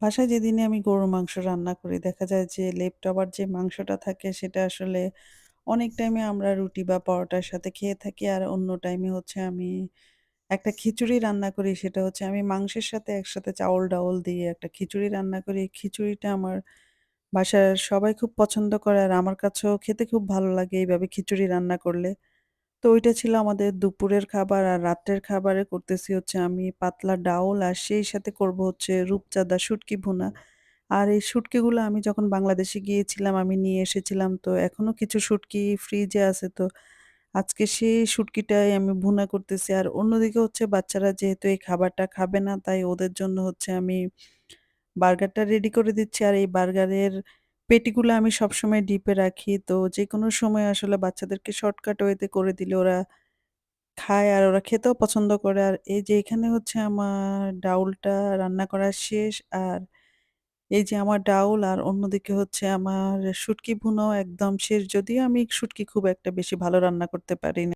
বাসায় যেদিনে আমি গরুর মাংস রান্না করি, দেখা যায় যে লেফটওভার যে মাংসটা থাকে সেটা আসলে অনেক টাইমে আমরা রুটি বা পরোটার সাথে খেয়ে থাকি। আর অন্য টাইমে হচ্ছে আমি একটা খিচুড়ি রান্না করি। সেটা হচ্ছে আমি মাংসের সাথে একসাথে চাউল-ডাউল দিয়ে একটা খিচুড়ি রান্না করি। এই খিচুড়িটা আমার বাসার সবাই খুব পছন্দ করে আর আমার কাছেও খেতে খুব ভালো লাগে এইভাবে খিচুড়ি রান্না করলে। তো ওইটা ছিল আমাদের দুপুরের খাবার। আর রাত্রের খাবারে করতেছি হচ্ছে আমি পাতলা ডাউল আর সেই সাথে করব হচ্ছে রূপচাঁদা শুটকি ভুনা। আর এই শুটকিগুলো আমি যখন বাংলাদেশে গিয়েছিলাম আমি নিয়ে এসেছিলাম। তো এখনো কিছু শুটকি ফ্রিজে আছে। তো আজকে সেই শুটকিটাই আমি ভুনা করতেছি। আর অন্যদিকে হচ্ছে বাচ্চারা যেহেতু এই খাবারটা খাবে না, তাই ওদের জন্য হচ্ছে আমি বার্গারটা রেডি করে দিচ্ছি। আর এই বার্গারের পেটিগুলো আমি সবসময় ডিপে রাখি। তো যেকোনো সময় আসলে বাচ্চাদেরকে শর্টকাট ওয়েতে করে দিলে ওরা খায় আর ওরা খেতেও পছন্দ করে। আর এই যে এখানে হচ্ছে আমার ডাউলটা রান্না করা শেষ। আর এই যে আমার ডাউল আর অন্যদিকে হচ্ছে আমার শুটকি ভুনাও একদম শেষ। যদিও আমি শুটকি খুব একটা বেশি ভালো রান্না করতে পারি না।